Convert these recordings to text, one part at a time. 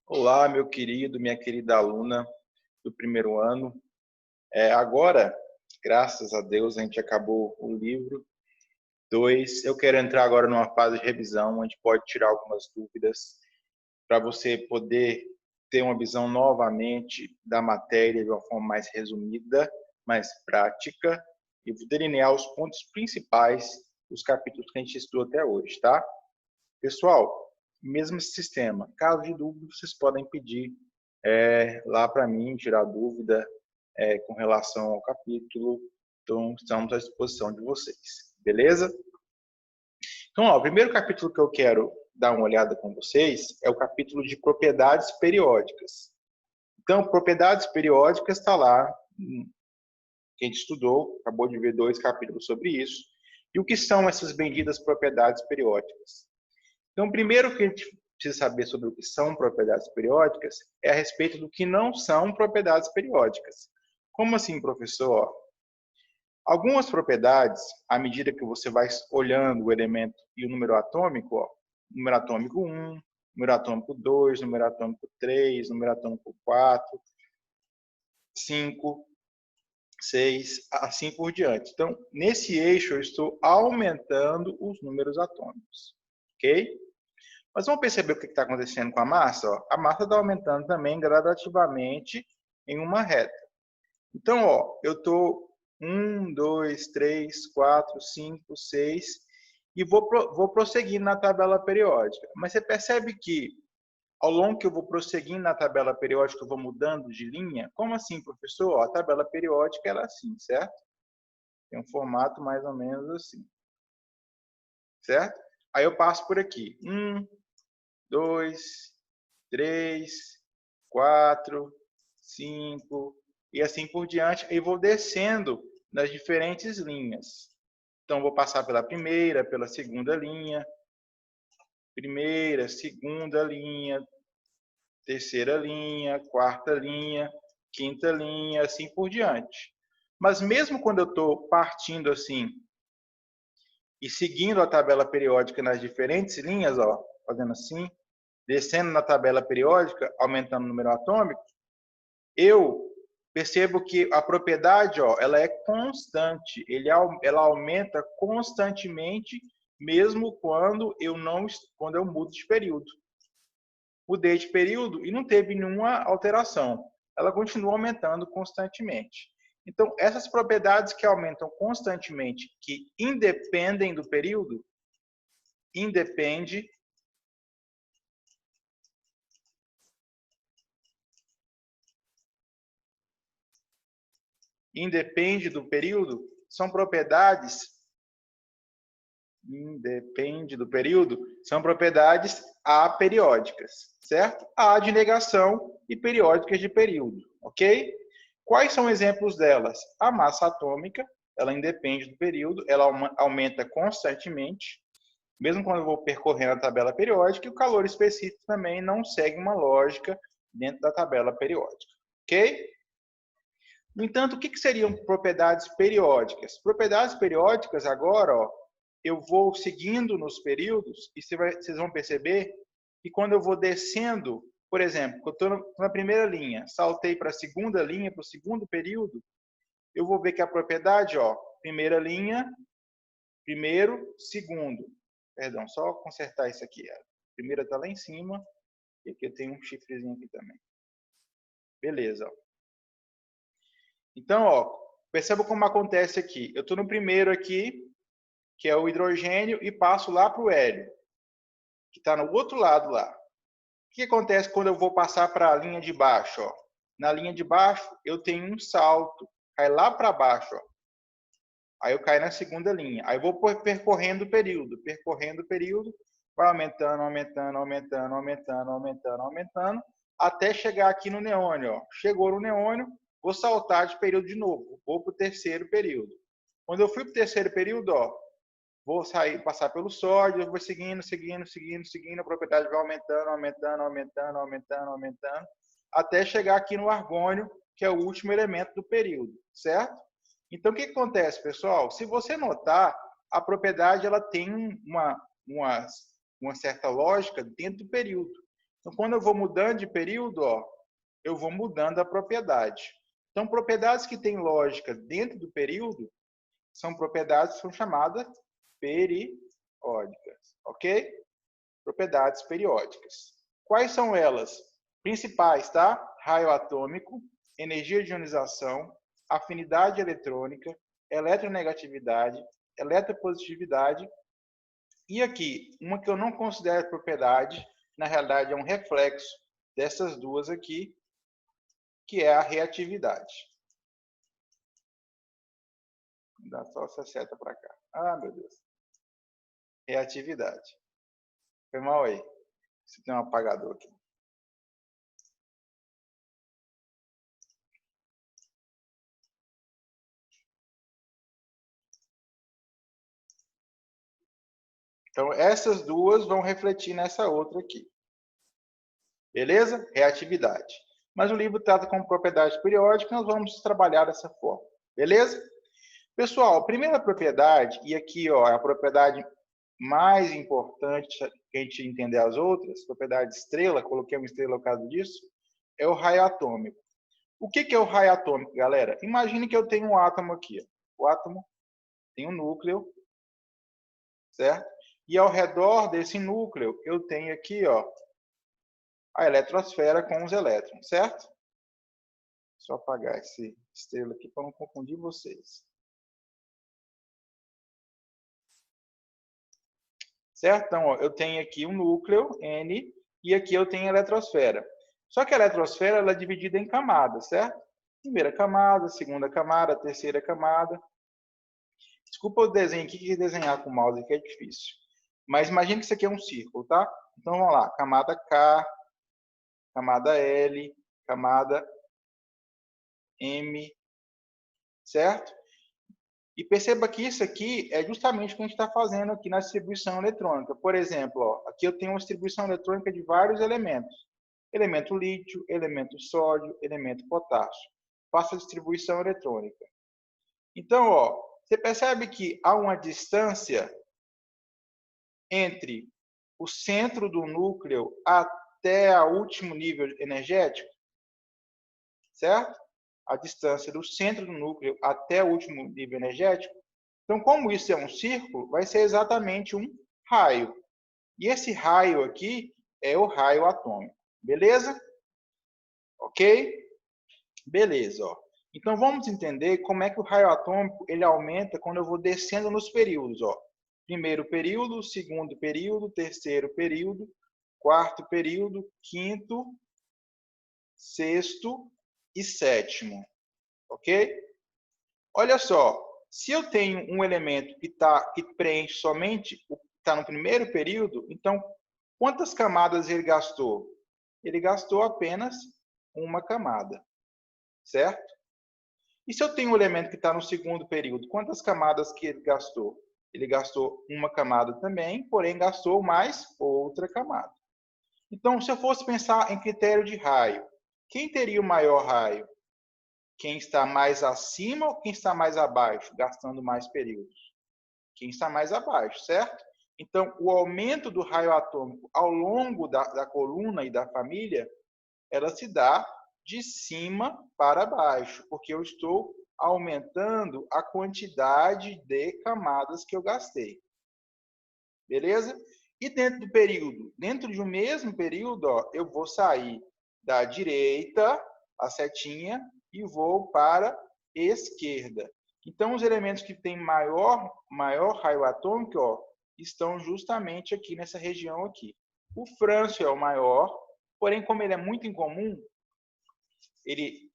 Olá, meu querido, minha querida aluna do primeiro ano. Agora, graças a Deus, a gente acabou o livro 2. Eu quero entrar agora numa fase de revisão, onde pode tirar algumas dúvidas, para você poder ter uma visão novamente da matéria de uma forma mais resumida, mais prática, e delinear os pontos principais dos capítulos que a gente estudou até hoje, tá? Pessoal, mesmo esse sistema. Caso de dúvida, vocês podem pedir lá para mim, tirar dúvida com relação ao capítulo. Então, estamos à disposição de vocês. Beleza? Então, o primeiro capítulo que eu quero dar uma olhada com vocês é o capítulo de propriedades periódicas. Então, propriedades periódicas está lá, que a gente estudou, acabou de ver 2 capítulos sobre isso. E o que são essas benditas propriedades periódicas? Então, primeiro que a gente precisa saber sobre o que são propriedades periódicas é a respeito do que não são propriedades periódicas. Como assim, professor? Algumas propriedades, à medida que você vai olhando o elemento e o número atômico, número atômico 1, número atômico 2, número atômico 3, número atômico 4, 5, 6, assim por diante. Então, nesse eixo, eu estou aumentando os números atômicos. Ok? Mas vamos perceber o que está acontecendo com a massa? A massa está aumentando também gradativamente em uma reta. Então, eu estou 1, 2, 3, 4, 5, 6 e vou prosseguindo na tabela periódica. Mas você percebe que ao longo que eu vou prosseguindo na tabela periódica, eu vou mudando de linha? Como assim, professor? A tabela periódica ela é assim, certo? Tem um formato mais ou menos assim. Certo? Aí eu passo por aqui. 1, 2, 3, 4, 5 e assim por diante. E vou descendo nas diferentes linhas. Então, vou passar pela primeira, pela segunda linha, primeira, segunda linha, terceira linha, quarta linha, quinta linha, assim por diante. Mas mesmo quando eu estou partindo assim e seguindo a tabela periódica nas diferentes linhas, ó, fazendo assim, descendo na tabela periódica, aumentando o número atômico, eu percebo que a propriedade, ó, ela é constante, ela aumenta constantemente, mesmo quando eu mudo de período. Mudei de período e não teve nenhuma alteração. Ela continua aumentando constantemente. Então, essas propriedades que aumentam constantemente, que independem do período, independe do período, são propriedades aperiódicas, certo? A de negação e periódicas de período, ok? Quais são exemplos delas? A massa atômica, ela independe do período, ela aumenta constantemente, mesmo quando eu vou percorrendo a tabela periódica, e o calor específico também não segue uma lógica dentro da tabela periódica, ok? No entanto, o que seriam propriedades periódicas? Propriedades periódicas, agora, ó, eu vou seguindo nos períodos e vocês vão perceber que quando eu vou descendo, por exemplo, eu estou na primeira linha, saltei para a segunda linha, para o segundo período, eu vou ver que a propriedade, ó, primeira linha, primeiro, segundo. Perdão, só consertar isso aqui. A primeira está lá em cima e aqui eu tenho um chifrezinho aqui também. Beleza, ó. Então, ó, perceba como acontece aqui. Eu estou no primeiro aqui, que é o hidrogênio, e passo lá para o hélio, que está no outro lado lá. O que acontece quando eu vou passar para a linha de baixo? Ó? Na linha de baixo, eu tenho um salto, cai lá para baixo. Ó. Aí eu caio na segunda linha. Aí eu vou percorrendo o período, vai aumentando, aumentando, aumentando, aumentando, aumentando, aumentando, até chegar aqui no neônio. Ó. Chegou no neônio, vou saltar de período de novo, vou para o terceiro período. Quando eu fui para o terceiro período, ó, vou passar pelo sódio, vou seguindo, seguindo, seguindo, seguindo, a propriedade vai aumentando, aumentando, aumentando, aumentando, aumentando, até chegar aqui no argônio, que é o último elemento do período, certo? Então, o que acontece, pessoal? Se você notar, a propriedade ela tem uma certa lógica dentro do período. Então, quando eu vou mudando de período, ó, eu vou mudando a propriedade. Então, propriedades que têm lógica dentro do período são propriedades que são chamadas periódicas, ok? Propriedades periódicas. Quais são elas? Principais, tá? Raio atômico, energia de ionização, afinidade eletrônica, eletronegatividade, eletropositividade. E aqui, uma que eu não considero propriedade, na realidade é um reflexo dessas duas aqui, que é a reatividade. Dá só essa seta para cá. Ah, meu Deus. Reatividade. Foi mal aí. Você tem um apagador aqui. Então, essas duas vão refletir nessa outra aqui. Beleza? Reatividade. Mas o livro trata como propriedade periódica, nós vamos trabalhar dessa forma. Beleza? Pessoal, a primeira propriedade, e aqui ó, é a propriedade mais importante que a gente entender as outras, propriedade estrela, coloquei uma estrela no caso disso, é o raio atômico. O que é o raio atômico, galera? Imagine que eu tenho um átomo aqui. Ó. O átomo tem um núcleo, certo? E ao redor desse núcleo, eu tenho aqui ó, a eletrosfera com os elétrons, certo? Só apagar esse estrela aqui para não confundir vocês. Certo? Então, ó, eu tenho aqui um núcleo, N, e aqui eu tenho a eletrosfera. Só que a eletrosfera ela é dividida em camadas, certo? Primeira camada, segunda camada, terceira camada. Desculpa o desenho aqui, que desenhar com o mouse aqui é difícil. Mas imagine que isso aqui é um círculo, tá? Então, vamos lá. Camada K, camada L, camada M, certo? E perceba que isso aqui é justamente o que a gente está fazendo aqui na distribuição eletrônica. Por exemplo, ó, aqui eu tenho uma distribuição eletrônica de vários elementos. Elemento lítio, elemento sódio, elemento potássio. Faço a distribuição eletrônica. Então, ó, você percebe que há uma distância entre o centro do núcleo até o último nível energético, certo? A distância do centro do núcleo até o último nível energético. Então, como isso é um círculo, vai ser exatamente um raio. E esse raio aqui é o raio atômico. Beleza? Ok? Beleza. Ó. Então, vamos entender como é que o raio atômico ele aumenta quando eu vou descendo nos períodos. Ó. Primeiro período, segundo período, terceiro período, quarto período, quinto, sexto e sétimo. Ok? Olha só, se eu tenho um elemento que preenche somente o que está no primeiro período, então quantas camadas ele gastou? Ele gastou apenas uma camada, certo? E se eu tenho um elemento que está no segundo período, quantas camadas que ele gastou? Ele gastou uma camada também, porém gastou mais outra camada. Então, se eu fosse pensar em critério de raio, quem teria o maior raio? Quem está mais acima ou quem está mais abaixo, gastando mais períodos? Quem está mais abaixo, certo? Então, o aumento do raio atômico ao longo da coluna e da família, ela se dá de cima para baixo, porque eu estou aumentando a quantidade de camadas que eu gastei. Beleza? E dentro do período, dentro de um mesmo período, ó, eu vou sair da direita, a setinha, e vou para a esquerda. Então, os elementos que têm maior raio atômico ó, estão justamente aqui nessa região aqui. O frâncio é o maior, porém, como ele é muito incomum,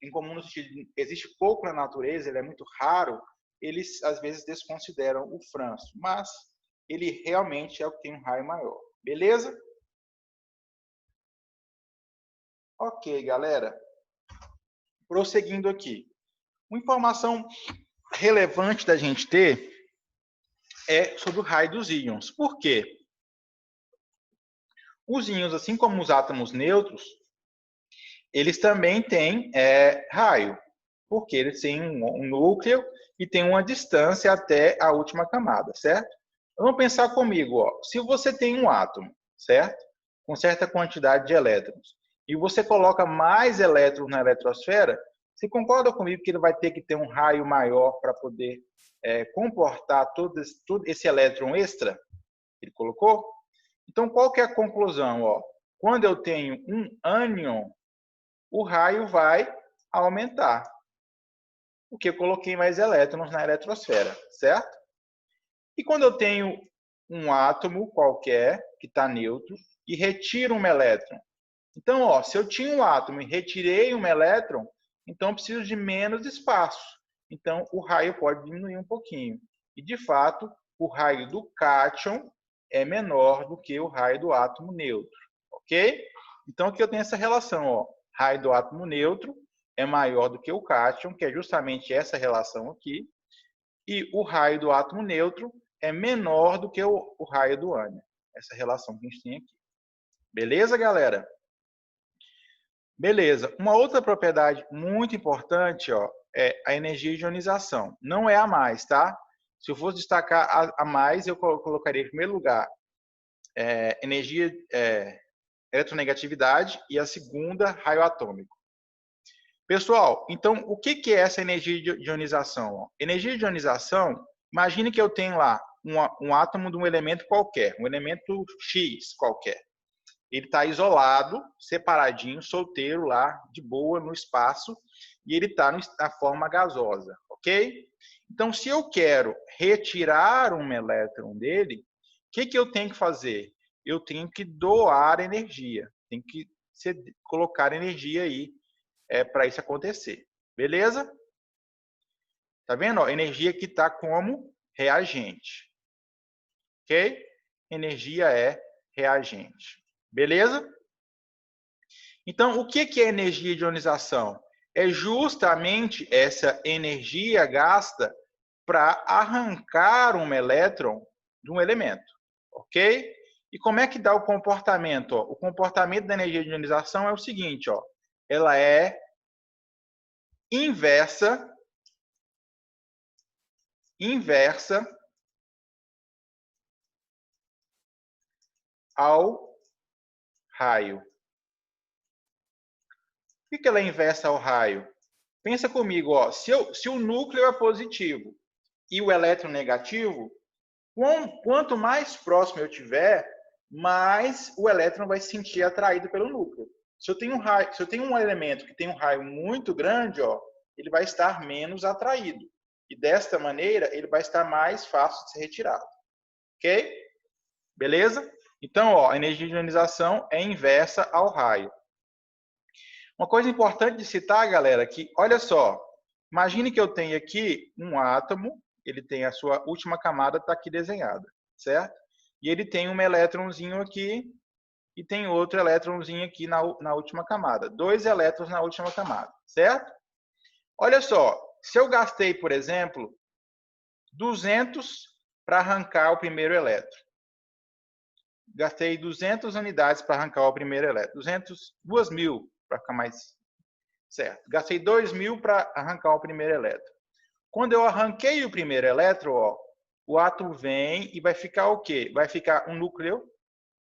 incomum no sentido de existe pouco na natureza, ele é muito raro, eles às vezes desconsideram o frâncio, mas ele realmente é o que tem um raio maior. Beleza? Ok, galera. Prosseguindo aqui. Uma informação relevante da gente ter é sobre o raio dos íons. Por quê? Os íons, assim como os átomos neutros, eles também têm raio, porque eles têm um núcleo e têm uma distância até a última camada, certo? Vamos pensar comigo, ó. Se você tem um átomo, certo? com certa quantidade de elétrons, e você coloca mais elétrons na eletrosfera, você concorda comigo que ele vai ter que ter um raio maior para poder comportar todo esse elétron extra que ele colocou? Então, qual que é a conclusão? Ó? Quando eu tenho um ânion, o raio vai aumentar, porque eu coloquei mais elétrons na eletrosfera, certo? E quando eu tenho um átomo qualquer, que está neutro, e retiro um elétron. Então, ó, se eu tinha um átomo e retirei um elétron, então eu preciso de menos espaço. Então, o raio pode diminuir um pouquinho. E, de fato, o raio do cátion é menor do que o raio do átomo neutro. Ok? Então, aqui eu tenho essa relação. Ó, raio do átomo neutro é maior do que o cátion, que é justamente essa relação aqui. E o raio do átomo neutro é menor do que o raio do ânion. Essa relação que a gente tem aqui. Beleza, galera? Beleza. Uma outra propriedade muito importante, ó, é a energia de ionização. Não é a mais, tá? Se eu fosse destacar a mais, eu colocaria em primeiro lugar energia, eletronegatividade, e a segunda, raio atômico. Pessoal, então, o que é essa energia de ionização? Ó? Energia de ionização, imagine que eu tenho lá um átomo de um elemento qualquer, um elemento X qualquer. Ele está isolado, separadinho, solteiro lá, de boa, no espaço, e ele está na forma gasosa, ok? Então, se eu quero retirar um elétron dele, o que eu tenho que fazer? Eu tenho que doar energia, tenho que colocar energia aí para isso acontecer, beleza? Tá vendo? Ó, energia que está como reagente, ok? Energia é reagente. Beleza? Então, o que é energia de ionização? É justamente essa energia gasta para arrancar um elétron de um elemento, ok? E como é que dá o comportamento? Ó? O comportamento da energia de ionização é o seguinte, ó, ela é inversa ao raio. Por que ela é inversa ao raio? Pensa comigo, ó, se o núcleo é positivo e o elétron negativo, quanto mais próximo eu tiver, mais o elétron vai se sentir atraído pelo núcleo. Se eu tenho um elemento que tem um raio muito grande, ó, ele vai estar menos atraído. E desta maneira, ele vai estar mais fácil de ser retirado. Ok? Beleza? Então, ó, a energia de ionização é inversa ao raio. Uma coisa importante de citar, galera, que, olha só, imagine que eu tenho aqui um átomo, ele tem a sua última camada, está aqui desenhada, certo? E ele tem um elétronzinho aqui e tem outro elétronzinho aqui na última camada. 2 elétrons na última camada, certo? Olha só, se eu gastei, por exemplo, 200 para arrancar o primeiro elétron. Gastei 200 unidades para arrancar o primeiro elétron. 2.000 para ficar mais certo. Gastei 2.000 para arrancar o primeiro elétron. Quando eu arranquei o primeiro elétron, ó, o átomo vem e vai ficar o quê? Vai ficar um núcleo,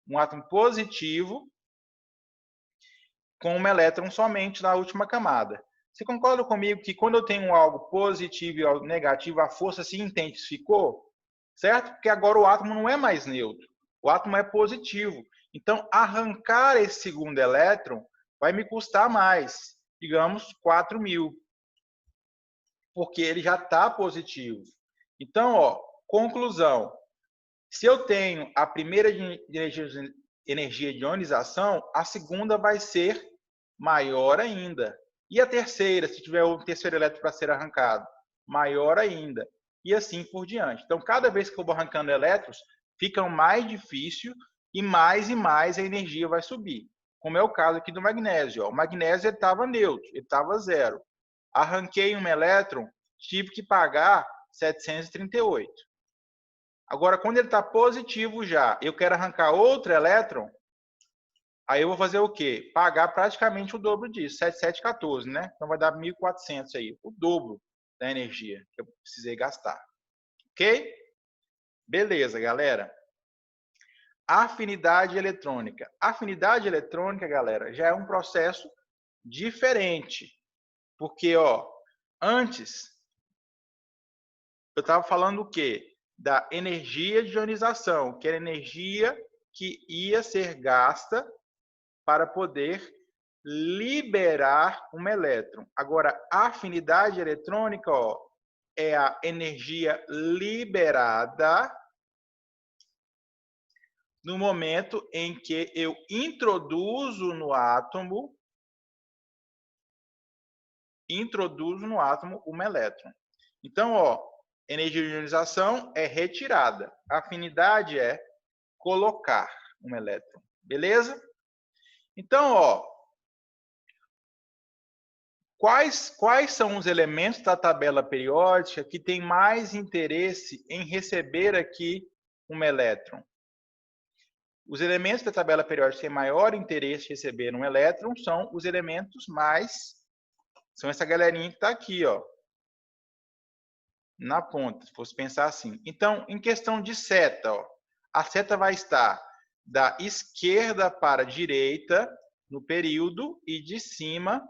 um átomo positivo, com um elétron somente na última camada. Você concorda comigo que quando eu tenho algo positivo e algo negativo, a força se intensificou? Certo? Porque agora o átomo não é mais neutro. O átomo é positivo. Então, arrancar esse segundo elétron vai me custar mais. Digamos, 4.000. Porque ele já está positivo. Então, ó, conclusão. Se eu tenho a primeira energia de ionização, a segunda vai ser maior ainda. E a terceira, se tiver um terceiro elétron para ser arrancado, maior ainda. E assim por diante. Então, cada vez que eu vou arrancando elétrons, fica mais difícil e mais a energia vai subir. Como é o caso aqui do magnésio. Ó. O magnésio estava neutro, ele estava zero. Arranquei um elétron, tive que pagar 738. Agora, quando ele está positivo já, eu quero arrancar outro elétron, aí eu vou fazer o quê? Pagar praticamente o dobro disso, 7.714, né? Então vai dar 1.400 aí, o dobro da energia que eu precisei gastar. Ok? Beleza, galera. Afinidade eletrônica. Afinidade eletrônica, galera, já é um processo diferente. Porque, ó, antes eu estava falando o quê? Da energia de ionização, que era energia que ia ser gasta para poder liberar um elétron. Agora, a afinidade eletrônica, ó, é a energia liberada no momento em que eu introduzo no átomo um elétron. Então, ó, energia de ionização é retirada. A afinidade é colocar um elétron. Beleza? Então, ó, quais são os elementos da tabela periódica que têm mais interesse em receber aqui um elétron? Os elementos da tabela periódica que têm maior interesse em receber um elétron são os elementos mais... São essa galerinha que está aqui, ó, na ponta, se fosse pensar assim. Então, em questão de seta, ó, a seta vai estar da esquerda para a direita no período e de cima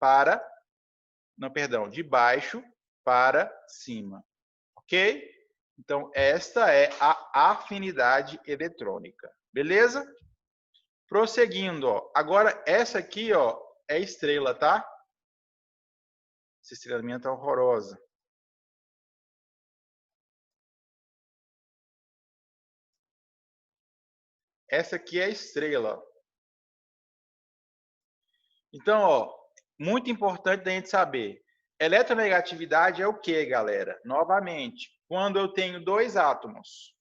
para... Não, perdão, de baixo para cima. Ok? Então, esta é a afinidade eletrônica. Beleza? Prosseguindo, ó. Agora, essa aqui, ó, é estrela, tá? Essa estrela minha tá horrorosa. Essa aqui é a estrela. Então, ó, muito importante da gente saber. Eletronegatividade é o que, galera? Novamente, quando eu tenho dois átomos.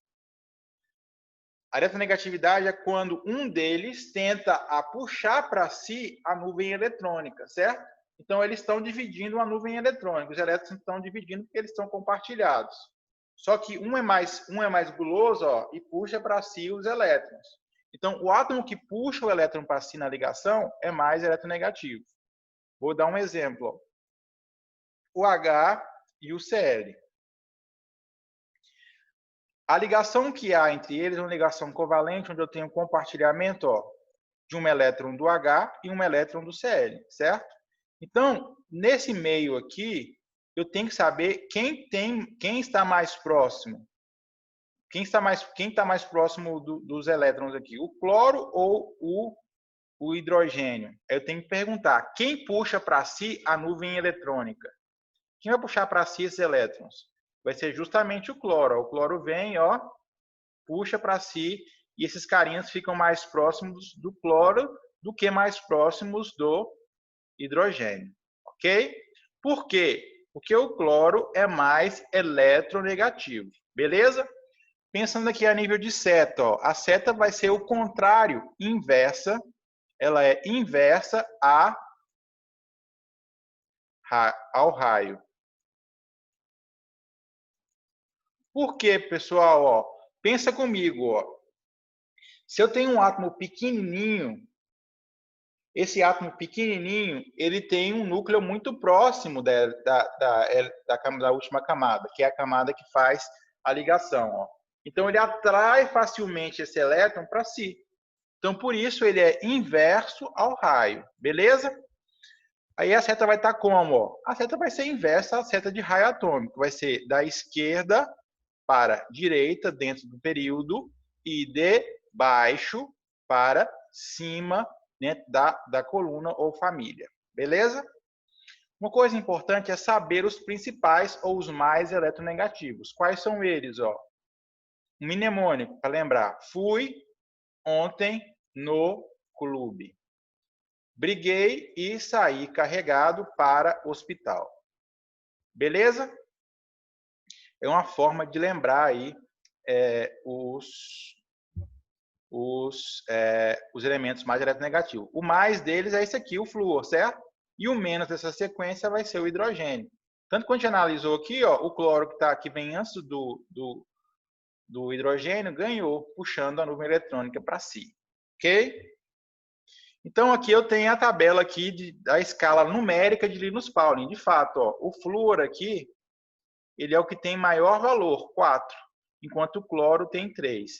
A eletronegatividade é quando um deles tenta puxar para si a nuvem eletrônica, certo? Então, eles estão dividindo a nuvem eletrônica. Os elétrons estão dividindo porque eles estão compartilhados. Só que um é mais guloso, ó, e puxa para si os elétrons. Então, o átomo que puxa o elétron para si na ligação é mais eletronegativo. Vou dar um exemplo. Ó. O H e o Cl. A ligação que há entre eles é uma ligação covalente, onde eu tenho compartilhamento, ó, de um elétron do H e um elétron do Cl, certo? Então, nesse meio aqui, eu tenho que saber quem está mais próximo. Quem está mais próximo dos elétrons aqui? O cloro ou o hidrogênio? Eu tenho que perguntar, quem puxa para si a nuvem eletrônica? Quem vai puxar para si esses elétrons? Vai ser justamente o cloro. O cloro vem, ó, puxa para si, e esses carinhas ficam mais próximos do cloro do que mais próximos do hidrogênio, ok? Por quê? Porque o cloro é mais eletronegativo, beleza? Pensando aqui a nível de seta, ó, a seta vai ser o contrário, inversa, ela é inversa ao raio. Por quê, pessoal? Ó, pensa comigo, ó. Se eu tenho um átomo pequenininho, esse átomo pequenininho, ele tem um núcleo muito próximo da última camada, que é a camada que faz a ligação. Ó. Então, ele atrai facilmente esse elétron para si. Então, por isso, ele é inverso ao raio. Beleza? Aí a seta vai estar como? Ó? A seta vai ser inversa à seta de raio atômico. Vai ser da esquerda para a direita, dentro do período, e de baixo para cima, dentro da coluna ou família. Beleza? Uma coisa importante é saber os principais ou os mais eletronegativos. Quais são eles? Ó? Um mnemônico, para lembrar. Fui ontem no clube. Briguei e saí carregado para o hospital. Beleza? É uma forma de lembrar aí os elementos mais eletronegativos. O mais deles é esse aqui, o flúor, certo? E o menos dessa sequência vai ser o hidrogênio. Tanto que a gente analisou aqui, ó, o cloro que vem antes do hidrogênio ganhou, puxando a nuvem eletrônica para si. Ok? Então, aqui eu tenho a tabela aqui da escala numérica de Linus Pauling. De fato, ó, o flúor aqui, ele é o que tem maior valor, 4, enquanto o cloro tem 3.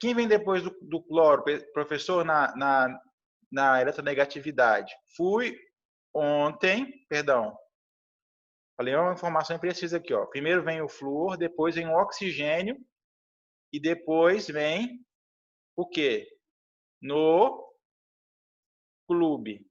Quem vem depois do cloro, professor, na eletronegatividade? Fui ontem, perdão, falei uma informação imprecisa aqui, ó. Primeiro vem o flúor, depois vem o oxigênio e depois vem o quê? No clube,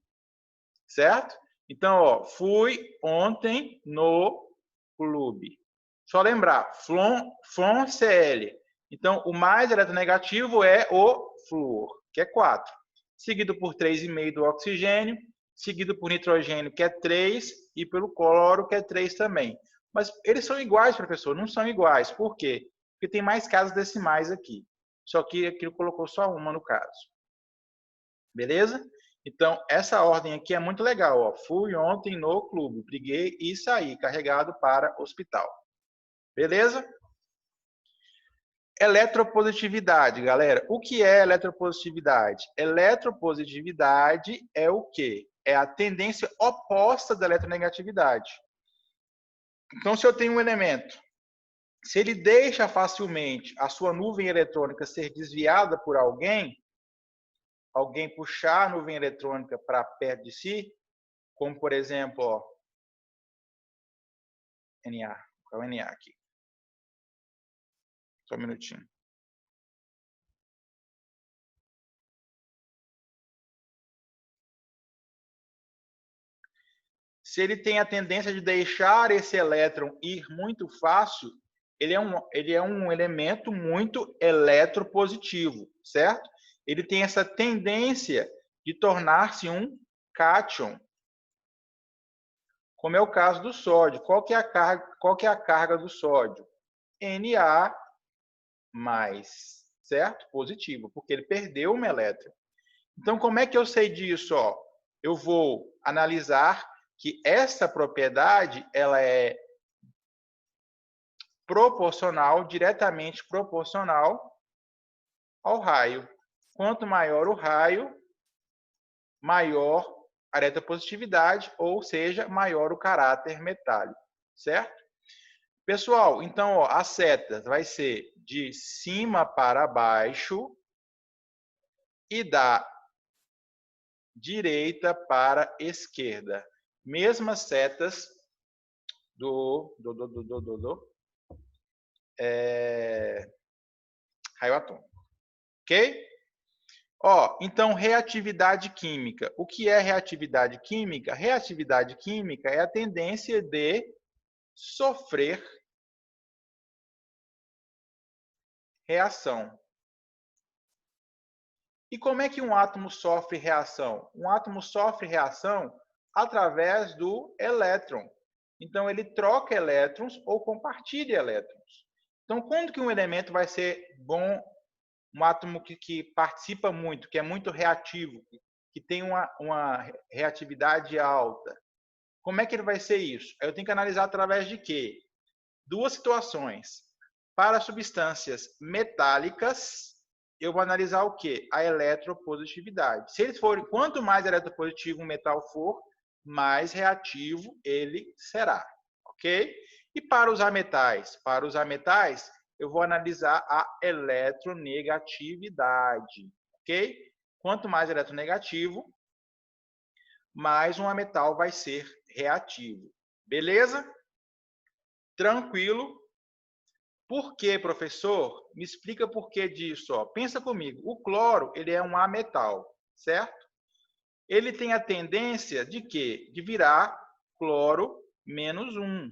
certo? Então, ó, fui ontem no clube. Só lembrar, Flon Cl. Então, o mais eletronegativo é o flúor, que é 4. Seguido por 3,5 do oxigênio, seguido por nitrogênio, que é 3, e pelo cloro, que é 3 também. Mas eles são iguais, professor? Não são iguais. Por quê? Porque tem mais casas decimais aqui. Só que aqui colocou só uma no caso. Beleza? Então, essa ordem aqui é muito legal. Ó. Fui ontem no clube, briguei e saí, carregado para hospital. Beleza? Eletropositividade, galera. O que é eletropositividade? Eletropositividade é o quê? É a tendência oposta da eletronegatividade. Então, se eu tenho um elemento, se ele deixa facilmente a sua nuvem eletrônica ser desviada por alguém puxar a nuvem eletrônica para perto de si, como por exemplo, ó, Na. Qual é o Na aqui? Só um minutinho. Se ele tem a tendência de deixar esse elétron ir muito fácil, ele é um elemento muito eletropositivo, certo? Ele tem essa tendência de tornar-se um cátion, como é o caso do sódio. Qual que é a carga do sódio? Na+, certo? Positivo, porque ele perdeu um elétron. Então, como é que eu sei disso? Ó? Eu vou analisar que essa propriedade ela é proporcional, diretamente proporcional ao raio. Quanto maior o raio, maior a eletropositividade, ou seja, maior o caráter metálico, certo? Pessoal, então, ó, as setas vai ser de cima para baixo e da direita para esquerda. Mesmas setas do raio atômico. Ok? Ó, então, reatividade química. O que é reatividade química? Reatividade química é a tendência de sofrer reação. E como é que um átomo sofre reação? Um átomo sofre reação através do elétron. Então, ele troca elétrons ou compartilha elétrons. Então, quando que um elemento vai ser bom, um átomo que participa muito, que é muito reativo, que tem uma reatividade alta? Como é que ele vai ser isso? Eu tenho que analisar através de quê? Duas situações. Para substâncias metálicas, eu vou analisar o quê? A eletropositividade. Se ele for, quanto mais eletropositivo um metal for, mais reativo ele será, ok? E para os ametais? Para os ametais, eu vou analisar a eletronegatividade, ok? Quanto mais eletronegativo, mais um ametal vai ser reativo. Beleza? Tranquilo? Por que, professor? Me explica por que disso. Ó. Pensa comigo. O cloro, ele é um ametal, certo? Ele tem a tendência de quê? De virar cloro -1.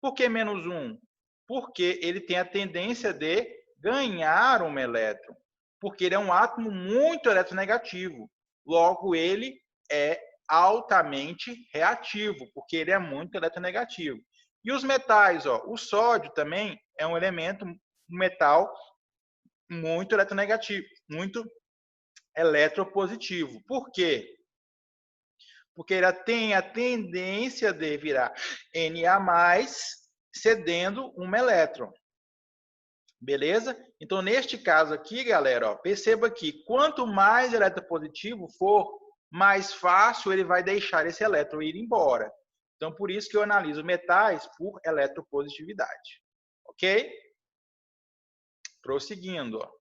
Por que -1? Porque ele tem a tendência de ganhar um elétron. Porque ele é um átomo muito eletronegativo. Logo, ele é altamente reativo, porque ele é muito eletronegativo. E os metais, ó, o sódio também é um elemento, um metal muito eletronegativo, muito eletropositivo. Por quê? Porque ele tem a tendência de virar Na+, cedendo um elétron. Beleza? Então, neste caso aqui, galera, ó, perceba que quanto mais eletropositivo for, mais fácil ele vai deixar esse elétron ir embora. Então, por isso que eu analiso metais por eletropositividade. Ok? Prosseguindo. Ó.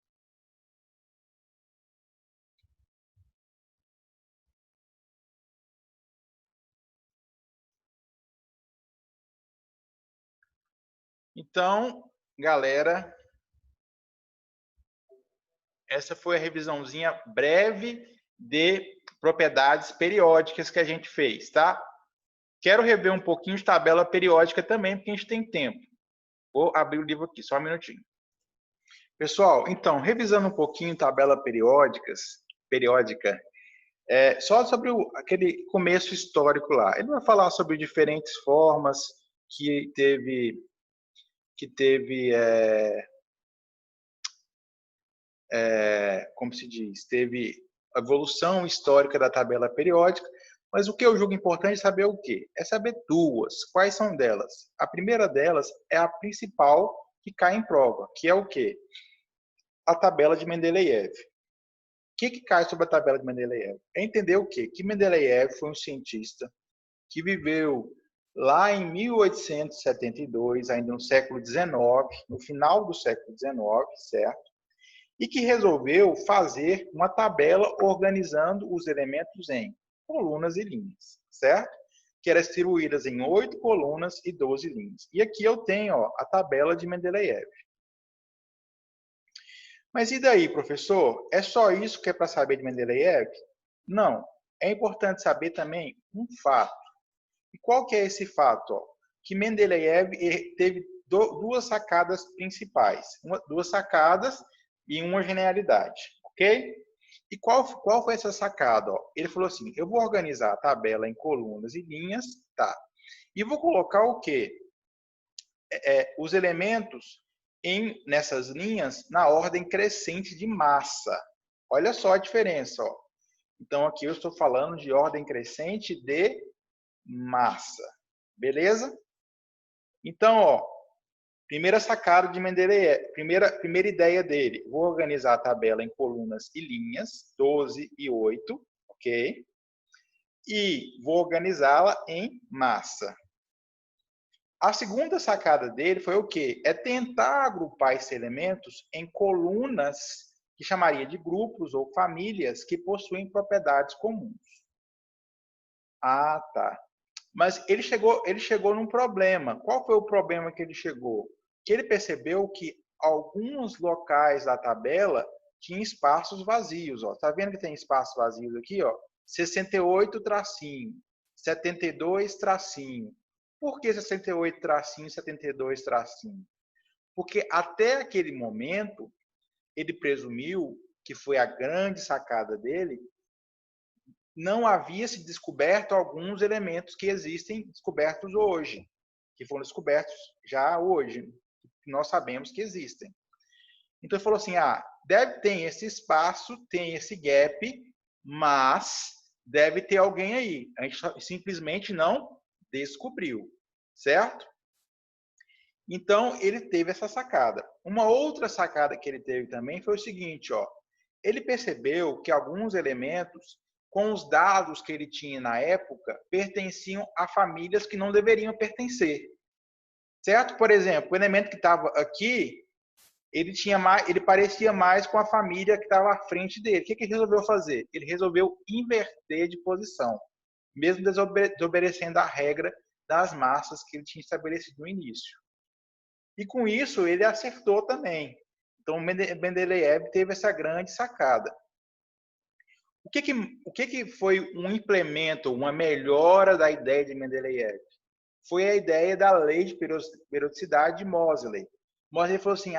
Então, galera, essa foi a revisãozinha breve de propriedades periódicas que a gente fez, tá? Quero rever um pouquinho de tabela periódica também, porque a gente tem tempo. Vou abrir o livro aqui, só um minutinho. Pessoal, então, revisando um pouquinho tabela periódica, só sobre aquele começo histórico lá. Ele vai falar sobre diferentes formas que teve como se diz, teve a evolução histórica da tabela periódica, mas o que eu julgo importante é saber o quê? É saber duas. Quais são delas? A primeira delas é a principal que cai em prova, que é o quê? A tabela de Mendeleev. O que cai sobre a tabela de Mendeleev? É entender o quê? Que Mendeleev foi um cientista que viveu lá em 1872, ainda no século XIX, no final do século XIX, certo? E que resolveu fazer uma tabela organizando os elementos em colunas e linhas, certo? Que eram distribuídas em 8 colunas e 12 linhas. E aqui eu tenho a tabela de Mendeleev. Mas e daí, professor? É só isso que é para saber de Mendeleev? Não. É importante saber também um fato. E qual que é esse fato? Que Mendeleev teve duas sacadas principais. Duas sacadas e uma genialidade, ok? E qual foi essa sacada? Ele falou assim, eu vou organizar a tabela em colunas e linhas, tá? E vou colocar o quê? Os elementos nessas linhas na ordem crescente de massa. Olha só a diferença, ó. Então, aqui eu estou falando de ordem crescente de massa. Beleza? Então, ó, primeira sacada de Mendeleev, primeira ideia dele. Vou organizar a tabela em colunas e linhas, 12 e 8, ok? E vou organizá-la em massa. A segunda sacada dele foi o quê? É tentar agrupar esses elementos em colunas que chamaria de grupos ou famílias que possuem propriedades comuns. Ah, tá. Mas ele chegou num problema. Qual foi o problema que ele chegou? Que ele percebeu que alguns locais da tabela tinham espaços vazios. Ó. Tá vendo que tem espaços vazios aqui? Ó? 68 tracinho, 72 tracinho. Por que 68 tracinho, 72 tracinho? Porque até aquele momento, ele presumiu, que foi a grande sacada dele, não havia se descoberto alguns elementos que existem descobertos hoje, que foram descobertos já hoje, que nós sabemos que existem. Então ele falou assim, deve ter esse espaço, tem esse gap, mas deve ter alguém aí. A gente simplesmente não descobriu, certo? Então ele teve essa sacada. Uma outra sacada que ele teve também foi o seguinte, ó, ele percebeu que alguns elementos, com os dados que ele tinha na época, pertenciam a famílias que não deveriam pertencer. Certo? Por exemplo, o elemento que estava aqui, ele parecia mais com a família que estava à frente dele. O que ele resolveu fazer? Ele resolveu inverter de posição, mesmo desobedecendo a regra das massas que ele tinha estabelecido no início. E com isso ele acertou também. Então Mendeleev teve essa grande sacada. O que foi um implemento, uma melhora da ideia de Mendeleev? Foi a ideia da lei de periodicidade de Moseley. Moseley falou assim,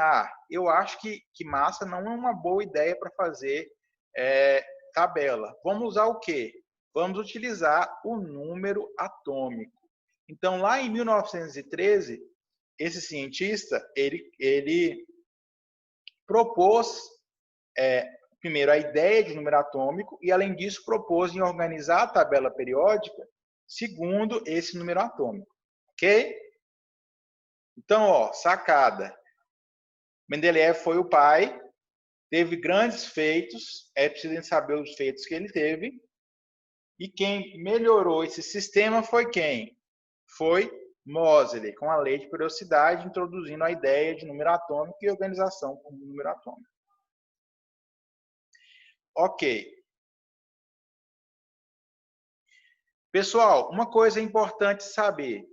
eu acho que massa não é uma boa ideia para fazer tabela. Vamos usar o quê? Vamos utilizar o número atômico. Então, lá em 1913, esse cientista, ele propôs primeiro, a ideia de número atômico e, além disso, propôs em organizar a tabela periódica segundo esse número atômico. Ok? Então, ó, sacada. Mendeleev foi o pai, teve grandes feitos, é preciso saber os feitos que ele teve. E quem melhorou esse sistema foi quem? Foi Moseley, com a lei de periodicidade, introduzindo a ideia de número atômico e organização como número atômico. Ok. Pessoal, uma coisa importante saber.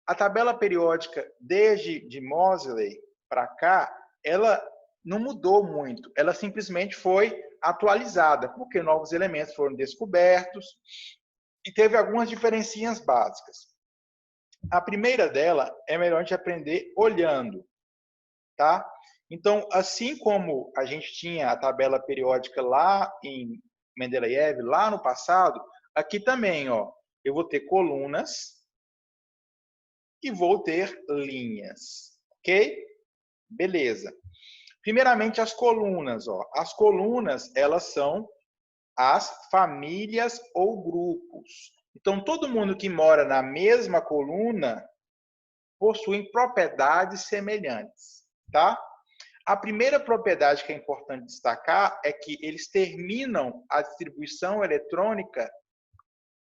a tabela periódica desde de Moseley para cá, ela não mudou muito, ela simplesmente foi atualizada, porque novos elementos foram descobertos e teve algumas diferencinhas básicas. A primeira dela é melhor a gente aprender olhando, tá? Então, assim como a gente tinha a tabela periódica lá em Mendeleev, lá no passado, aqui também, ó, eu vou ter colunas e vou ter linhas, ok? Beleza. Primeiramente, as colunas, ó. As colunas, elas são as famílias ou grupos. Então, todo mundo que mora na mesma coluna possui propriedades semelhantes, tá? A primeira propriedade que é importante destacar é que eles terminam a distribuição eletrônica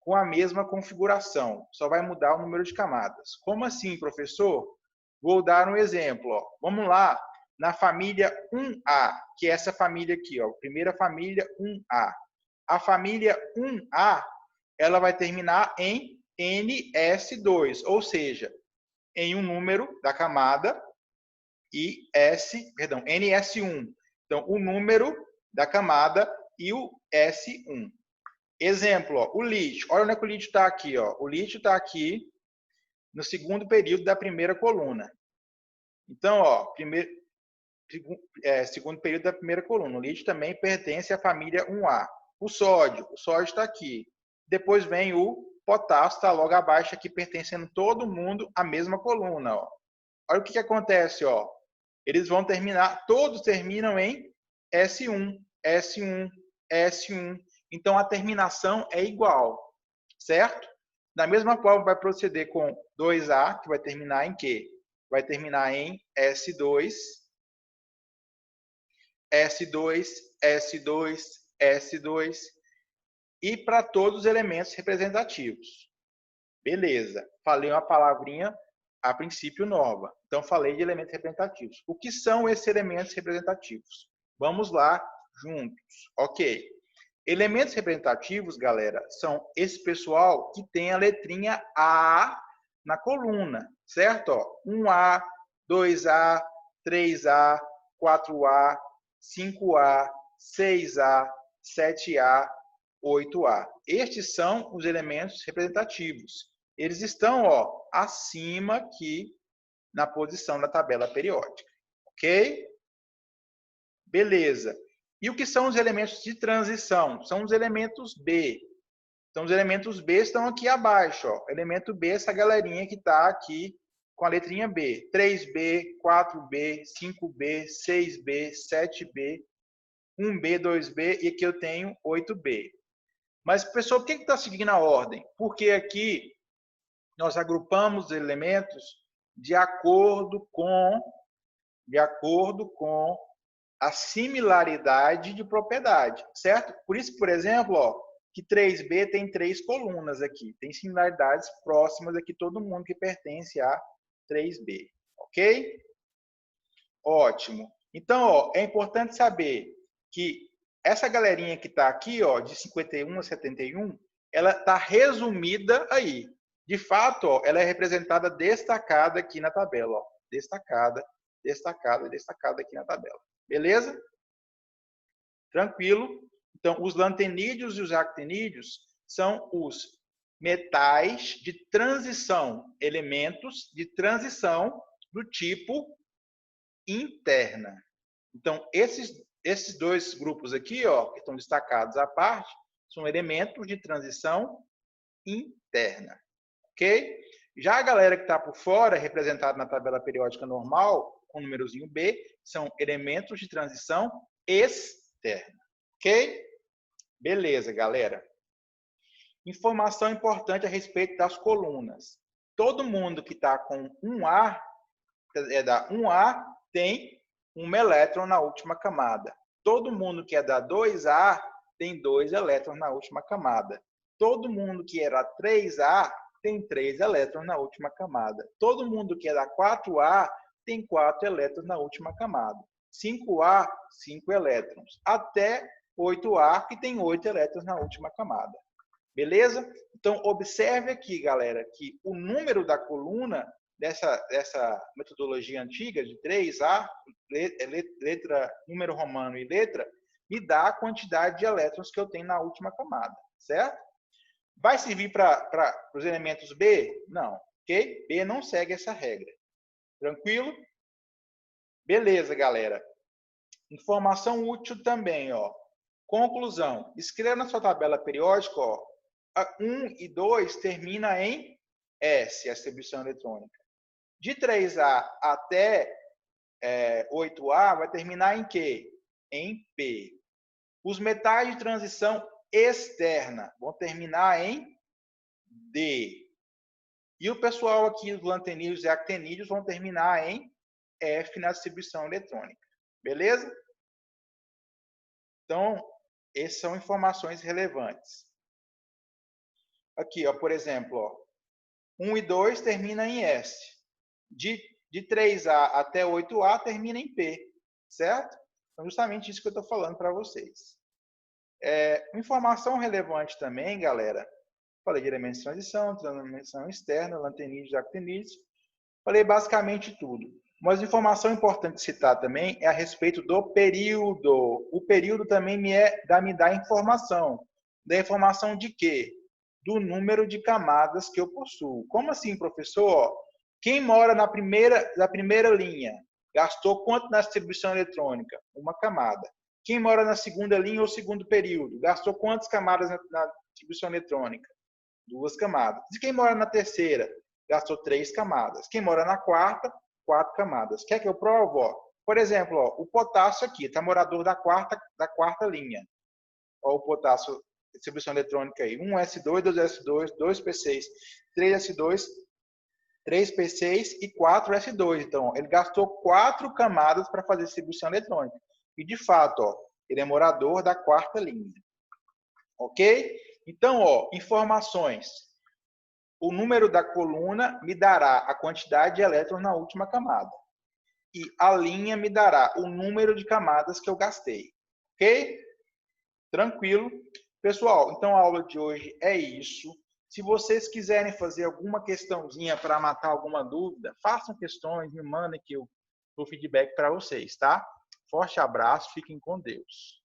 com a mesma configuração, só vai mudar o número de camadas. Como assim, professor? Vou dar um exemplo. Ó. Vamos lá, na família 1A, que é essa família aqui, ó, primeira família 1A. A família 1A, ela vai terminar em NS2, ou seja, em um número da camada e NS1. Então, o número da camada e o S1. Exemplo, ó, o lítio. Olha onde é que o lítio está aqui. Ó. O lítio está aqui no segundo período da primeira coluna. Então, ó, segundo período da primeira coluna. O lítio também pertence à família 1A. O sódio está aqui. Depois vem o potássio, está logo abaixo aqui, pertencendo todo mundo à mesma coluna. Ó. Olha o que acontece. Ó. Eles vão terminar, todos terminam em S1, S1, S1. Então, a terminação é igual, certo? Da mesma forma, vai proceder com 2A, que vai terminar em quê? Vai terminar em S2, S2, S2, S2, e para todos os elementos representativos. Beleza, falei uma palavrinha, a princípio, nova. Então, falei de elementos representativos. O que são esses elementos representativos? Vamos lá juntos. Ok. Elementos representativos, galera, são esse pessoal que tem a letrinha A na coluna, certo? Ó, 1A, 2A, 3A, 4A, 5A, 6A, 7A, 8A. Estes são os elementos representativos. Eles estão, ó, acima aqui na posição da tabela periódica. Ok? Beleza. E o que são os elementos de transição? São os elementos B. Então, os elementos B estão aqui abaixo. Ó. Elemento B, essa galerinha que está aqui com a letrinha B. 3B, 4B, 5B, 6B, 7B, 1B, 2B e aqui eu tenho 8B. Mas, pessoal, por que está seguindo a ordem? Porque aqui nós agrupamos os elementos de acordo com a similaridade de propriedade, certo? Por isso, por exemplo, ó, que 3B tem 3 colunas aqui, tem similaridades próximas aqui, todo mundo que pertence a 3B, ok? Ótimo. Então, ó, é importante saber que essa galerinha que está aqui, ó, de 51 a 71, ela está resumida aí. De fato, ó, ela é representada destacada aqui na tabela, ó, destacada, destacada, destacada aqui na tabela. Beleza? Tranquilo? Então, os lantenídeos e os actinídeos são os metais de transição, elementos de transição do tipo interna. Então, esses dois grupos aqui, ó, que estão destacados à parte, são elementos de transição interna. Ok? Já a galera que está por fora, representada na tabela periódica normal, com o númerozinho B, são elementos de transição externa. Ok? Beleza, galera. Informação importante a respeito das colunas. Todo mundo que está com 1A, da 1A, tem um elétron na última camada. Todo mundo que é da 2A tem 2 elétrons na última camada. Todo mundo que é da 3A tem 3 elétrons na última camada. Todo mundo que é da 4A tem 4 elétrons na última camada. 5A, 5 elétrons. Até 8A, que tem 8 elétrons na última camada. Beleza? Então, observe aqui, galera, que o número da coluna dessa metodologia antiga de 3A, letra, número romano e letra, me dá a quantidade de elétrons que eu tenho na última camada, certo? Vai servir para os elementos B? Não, ok? B não segue essa regra. Tranquilo? Beleza, galera. Informação útil também, ó. Conclusão. Escreva na sua tabela periódica, ó, 1 e 2 termina em S, a distribuição eletrônica. De 3A até 8A vai terminar em quê? Em P. Os metais de transição externa vão terminar em D. E o pessoal aqui dos lantenídeos e actenídeos vão terminar em F na distribuição eletrônica. Beleza? Então, essas são informações relevantes. Aqui, ó, por exemplo, ó, 1 e 2 termina em S. De 3A até 8A termina em P, certo? Então, justamente isso que eu estou falando para vocês. Informação relevante também, galera. Falei de elementos de transição externa, lantenídeos e actenídeos. Falei basicamente tudo. Mas informação importante citar também é a respeito do período. O período também me dá informação. Da informação de quê? Do número de camadas que eu possuo. Como assim, professor? Quem mora na primeira linha gastou quanto na distribuição eletrônica? Uma camada. Quem mora na segunda linha ou segundo período gastou quantas camadas na distribuição eletrônica? 2 camadas. E quem mora na terceira gastou 3 camadas. Quem mora na quarta, 4 camadas. Quer que eu provo? Ó? Por exemplo, ó, o potássio aqui está morador da quarta linha. Ó, o potássio, distribuição eletrônica aí. 1s2, 2s2, 2p6, 3s2, 3p6 e 4s2. Então, ele gastou 4 camadas para fazer distribuição eletrônica. E, de fato, ó, ele é morador da quarta linha. Ok? Então, ó, informações. O número da coluna me dará a quantidade de elétrons na última camada. E a linha me dará o número de camadas que eu gastei. Ok? Tranquilo. Pessoal, então a aula de hoje é isso. Se vocês quiserem fazer alguma questãozinha para matar alguma dúvida, façam questões, me mandem que eu dou feedback para vocês, tá? Forte abraço, fiquem com Deus.